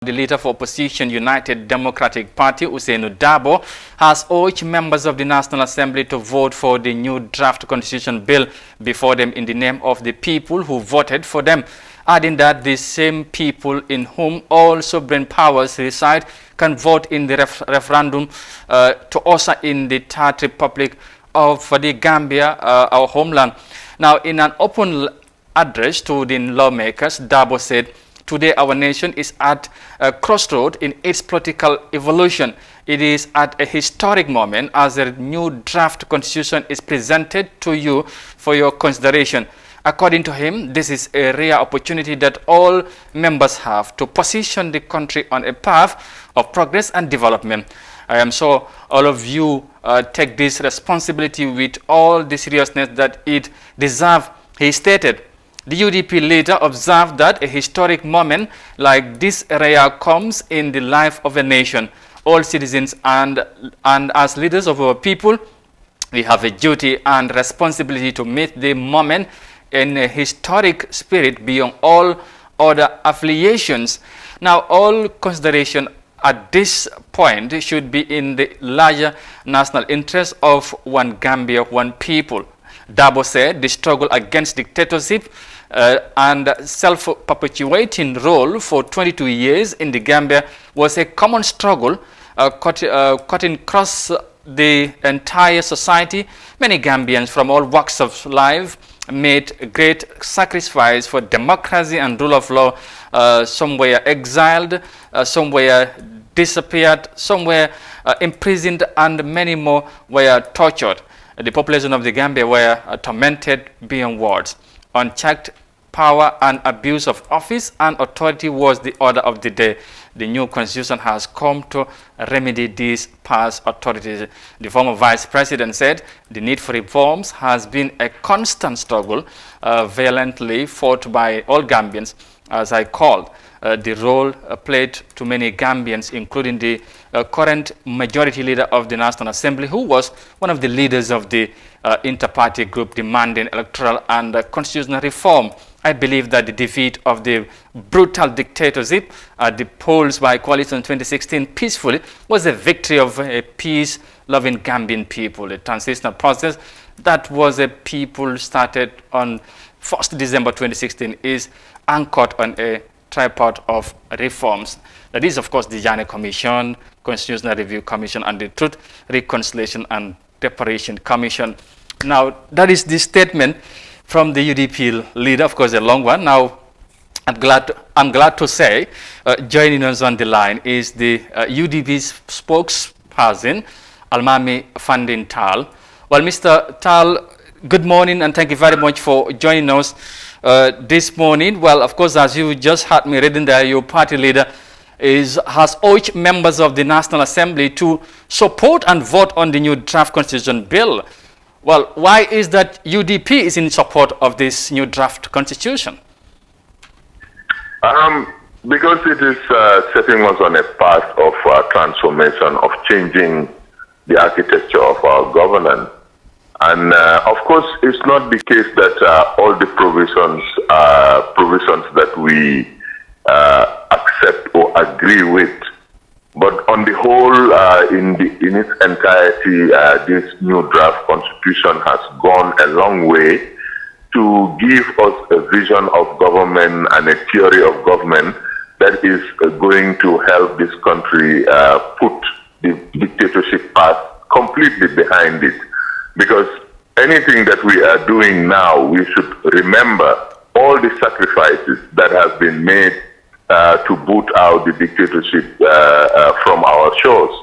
The leader for opposition United Democratic Party, Usainu Dabo, has urged members of the National Assembly to vote for the new draft constitution bill before them in the name of the people who voted for them, adding that the same people in whom all sovereign powers reside can vote in the referendum to usher in the Third Republic of the Gambia, our homeland. Now, in an open address to the lawmakers, Dabo said, "Today, our nation is at a crossroad in its political evolution. It is at a historic moment as a new draft constitution is presented to you for your consideration." According to him, this is a rare opportunity that all members have to position the country on a path of progress and development. I am sure all of you take this responsibility with all the seriousness that it deserves, he stated. The UDP leader observed that a historic moment like this rare comes in the life of a nation. All citizens and as leaders of our people, we have a duty and responsibility to meet the moment in a historic spirit beyond all other affiliations. Now, all consideration at this point should be in the larger national interest of one Gambia, one people. Dabo said the struggle against dictatorship and self-perpetuating role for 22 years in the Gambia was a common struggle cutting across the entire society. Many Gambians from all walks of life made great sacrifice for democracy and rule of law. Some were exiled, some were disappeared, some were imprisoned, and many more were tortured. The population of the Gambia were tormented beyond words. Unchecked power and abuse of office and authority was the order of the day. The new constitution has come to remedy these past authorities. The former vice president said the need for reforms has been a constant struggle, violently fought by all Gambians, as I called. The role played to many Gambians, including the current majority leader of the National Assembly, who was one of the leaders of the inter-party group demanding electoral and constitutional reform. I believe that the defeat of the brutal dictatorship at the polls by coalition in 2016 peacefully was a victory of a peace-loving Gambian people. The transitional process that was a people started on 1st December 2016 is anchored on a tripod of reforms. That is, of course, the Janneh Commission, Constitutional Review Commission, and the Truth, Reconciliation and Reparation Commission. Now, that is the statement from the UDP leader, of course, a long one. Now, I'm glad to say, joining us on the line is the UDP spokesperson, Almami Fandin Tal. Well, Mr. Tal, good morning, and thank you very much for joining us this morning. Well, of course, as you just heard me reading there, your party leader has urged members of the National Assembly to support and vote on the new draft constitution bill. Well, why is that UDP is in support of this new draft constitution? Because it is setting us on a path of transformation, of changing the architecture of our governance. And of course, it's not the case that all the provisions that we accept or agree with. But on the whole, in its entirety, this new draft constitution has gone a long way to give us a vision of government and a theory of government that is going to help this country put the dictatorship path completely behind it. Because anything that we are doing now, we should remember all the sacrifices that have been made to boot out the dictatorship from our shores.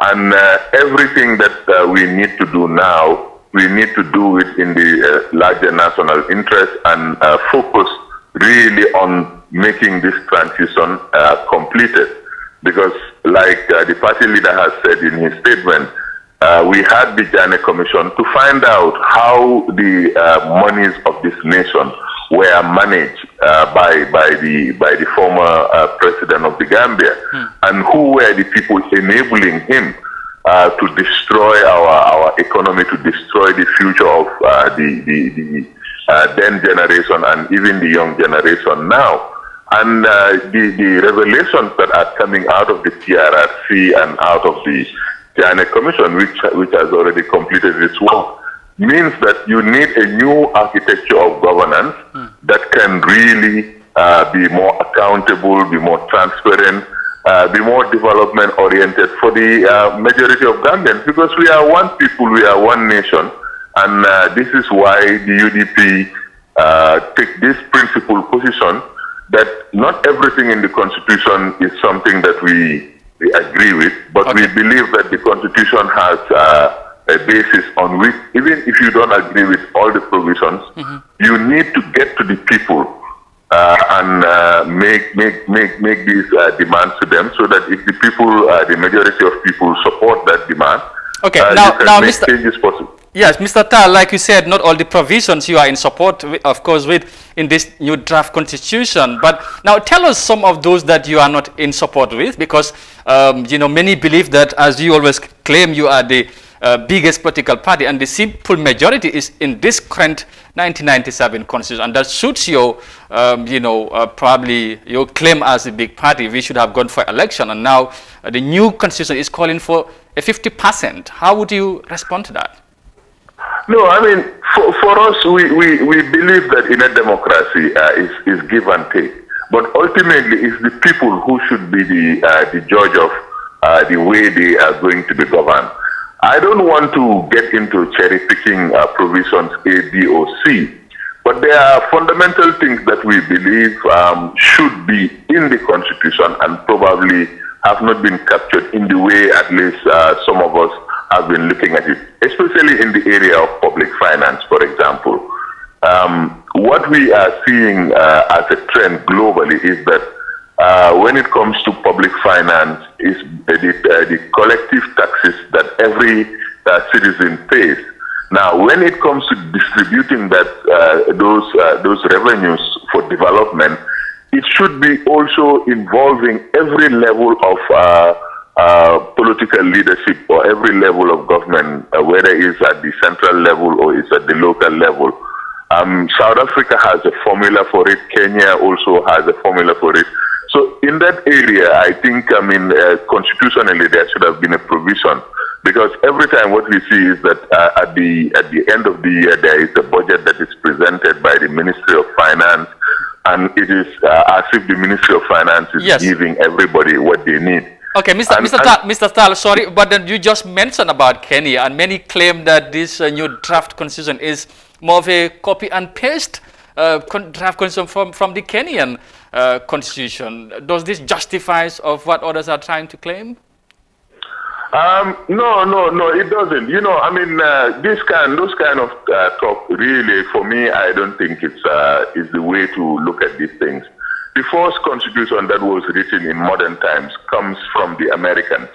And everything that we need to do now, we need to do it in the larger national interest and focus really on making this transition completed. Because like the party leader has said in his statement, we had the Janneh Commission to find out how the monies of this nation were managed by the former president of the Gambia, and who were the people enabling him to destroy our economy, to destroy the future of the then generation and even the young generation now. And the revelations that are coming out of the TRRC and out of the Janet Commission, which has already completed its work, means that you need a new architecture of governance that can really be more accountable, be more transparent, be more development-oriented for the majority of Gambians, because we are one people, we are one nation, and this is why the UDP take this principled position that not everything in the Constitution is something that we agree with, but we believe that the Constitution has a basis on which, even if you don't agree with all the provisions, you need to get to the people and make these demands to them, so that if the people, the majority of people support that demand, now make changes possible. Yes, Mr. Tal, like you said, not all the provisions you are in support, of course, with in this new draft constitution. But now tell us some of those that you are not in support with, because, you know, many believe that, as you always claim, you are the biggest political party, and the simple majority is in this current 1997 constitution, and that suits your, you know, probably your claim as a big party. We should have gone for election, and now the new constitution is calling for a 50%. How would you respond to that? No, I mean, for us, we believe that in a democracy is give and take. But ultimately, it's the people who should be the judge of the way they are going to be governed. I don't want to get into cherry-picking provisions A, B, or C, but there are fundamental things that we believe should be in the Constitution and probably have not been captured in the way at least some of us have been looking at it, especially in the area of public finance, for example. What we are seeing as a trend globally is that when it comes to public finance, is the collective taxes that every citizen pays. Now, when it comes to distributing that those revenues for development, it should be also involving every level of political leadership, or every level of government, whether it's at the central level or it's at the local level. South Africa has a formula for it. Kenya also has a formula for it. So in that area, I think, I mean, constitutionally there should have been a provision, because every time what we see is that at the end of the year there is a budget that is presented by the Ministry of Finance, and it is as if the Ministry of Finance is giving everybody what they need. Okay, Mr. Tal, sorry, but then you just mentioned about Kenya, and many claim that this new draft constitution is more of a copy and paste draft constitution from the Kenyan constitution. Does this justify of what others are trying to claim? No, it doesn't. You know, I mean, those kind of talk, really, for me, I don't think it's is the way to look at these things. The first constitution that was written in modern times comes from the Americans.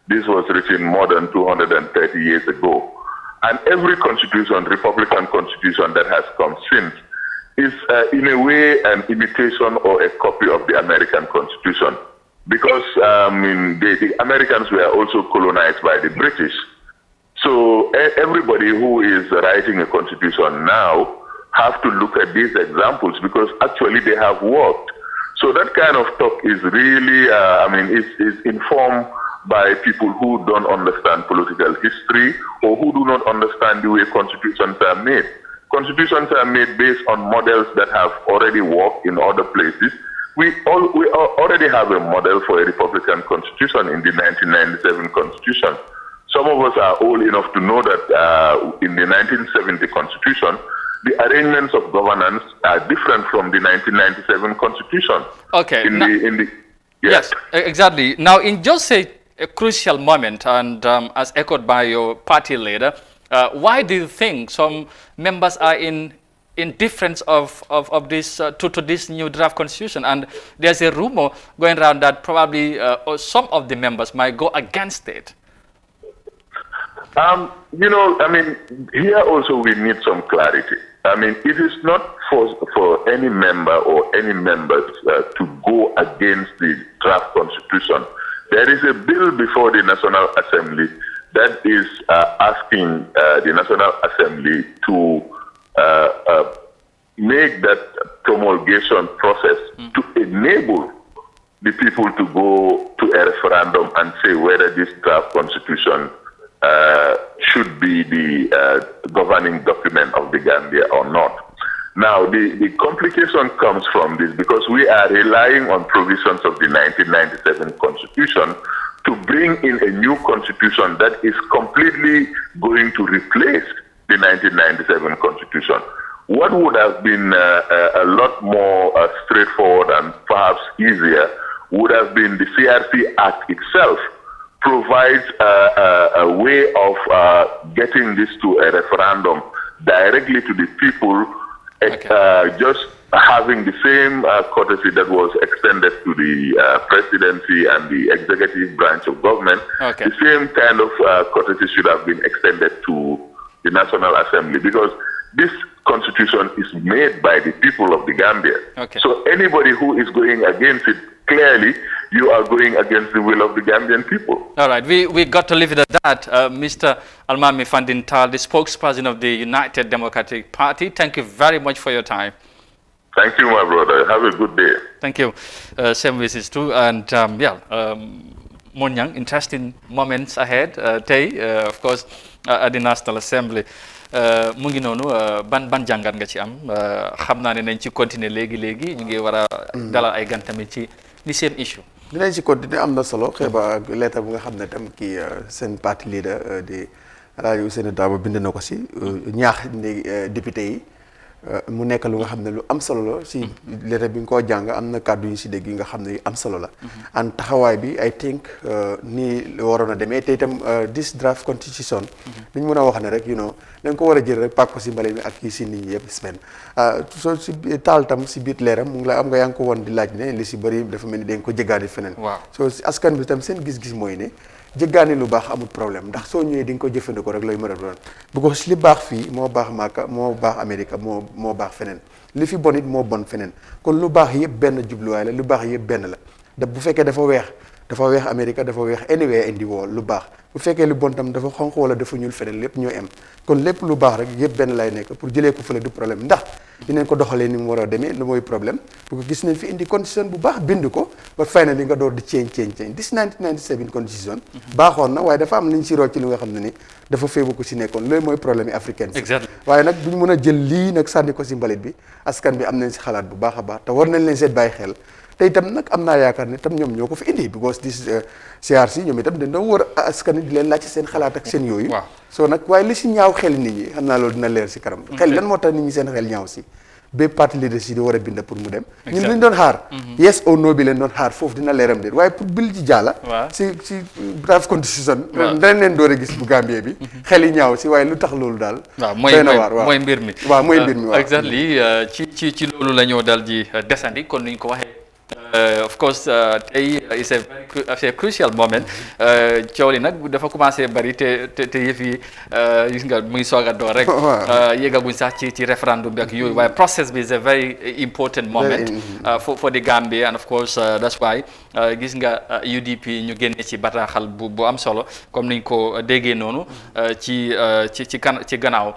This was written more than 230 years ago. And every constitution, Republican constitution that has come since, is in a way an imitation or a copy of the American Constitution. Because the Americans were also colonized by the British. So everybody who is writing a constitution now have to look at these examples, because actually they have worked. So that kind of talk is really, is informed by people who don't understand political history, or who do not understand the way constitutions are made. Constitutions are made based on models that have already worked in other places. We already have a model for a Republican constitution in the 1997 Constitution. Some of us are old enough to know that in the 1970 Constitution, the arrangements of governance are different from the 1997 Constitution. Okay. Yes, exactly. Now, in just a crucial moment, and as echoed by your party leader, why do you think some members are in difference of this to this new draft constitution? And there's a rumor going around that probably some of the members might go against it. You know, I mean, here also we need some clarity. I mean, it is not for any member or any members to go against the draft constitution. There is a bill before the National Assembly that is asking the National Assembly to make that promulgation process to enable the people to go to a referendum and say whether this draft constitution should be the governing document of the Gambia or not. Now, the complication comes from this because we are relying on provisions of the 1997 Constitution to bring in a new constitution that is completely going to replace the 1997 Constitution. What would have been a lot more straightforward and perhaps easier would have been the CRC Act itself provides a way of getting this to a referendum directly to the people, just having the same courtesy that was extended to the presidency and the executive branch of government. The same kind of courtesy should have been extended to the National Assembly because this constitution is made by the people of the Gambia. So anybody who is going against it, clearly you are going against the will of the Gambian people. All right, we got to leave it at that. Mr. Almami Fandintal, the spokesperson of the United Democratic Party, thank you very much for your time. Thank you, my brother. Have a good day. Thank you. Same wishes too. And Monyang, interesting moments ahead. Of course, at the National Assembly. Mu ngi noonu ban jàngat nga ci am xam naa ne nañ ci continuer léegi ñu ngi war a dalal ay gan tamit ci the same issue. dinañ ci continuer am na solo xeeba ak lettre bu nga xam ne tam kii seen parti leader di Alaaji Ousainou Darboe bind na ko si ñaax député yi mu nekk lu nga xam ne lu am solo la si lettre bi nga koo jàng am na kàddu yu si dégg yi nga xam ne yu am solo la and taxawaay bi I think nii waroon a demee te itam this draft constitution dañ mën a wax ne rek dañ ko war a jël rek pàkk ko si mbale mi ak kii si nit ñi yëpp semaine soo si taal tam si biir leeram mu ngi la am nga yaa ngi ko woon di laaj ne li si bëri dafa mel ni dañ ko jéggaani feneen soo si askan bi tam seen gis-gis mooy ne jéggaani lu baax amul problème ndax soo ñëwee di nga ko jëfandikoo rek looy mën a doon because li baax fii moo baax Màkka moo baax Amérique moo baax feneen li fi bon it moo bon feneen kon lu baax yëpp benn jubluwaay la lu baax yëpp benn la da bu fekkee dafa weex Amérique dafa weex anywhere in the world lu baax bu fekkee lu bon tam dafa xonq wala dafa ñuul feneen lépp ñoo em kon lépp lu baax rek yëpp benn lay nekk pour jëlee ko fële du problème ndax dinañ ko doxalee ni mu war a demee lu mooy problème bu ko gis nañ fi indi constitution bu baax bind ko ba finally nga door di change this 1997 constitution baaxoon na waaye dafa am liñ si rocc ci li nga xam ne ni dafa féebu ko si nekkoon loolu mooy problème yi africaine si waaye nag duñ mën a jël lii nag sànni ko si mbalit bi askan bi am nañ si xalaat bu baax a baax te war nañ leen seet bàyyi xel te itam nag am naa yaakaar ne tam ñoom ñoo ko fi indi because this CRC ñoom itam dañ doon wër askan di leen laaj seen xalaat ak seen yooyu soo nag waaye li si ñaaw xel nit ñi xam naa loolu dina leer si kanam xel lan moo tax nit ñi seen xel ñaaw si ba parti leader si di war a bind pour mu dem ñun luñ doon xaar yes or no bi leen doon xaar foofu dina leeram déet waaye pour bil ci jàlla si draft constitution dañ leen door a gis bu Gambie bi xel yi ñaaw si waaye lu tax loolu daal mooy mbir mi mooy mbir mi exactly ci loolu la ñoo dal di desandi kon nuñ ko waxee of course tey is a very crucial moment coow li nag dafa commencé bari te yëf yi gis nga muy soog a door rek yéegaguñ sax ci référendum bi ak yooyu waaye process bi is a very important moment for the Gambia and of course that's why gis nga UDP ñu génne ci bataaxal bu am solo comme niñ ko déggee noonu ci gannaaw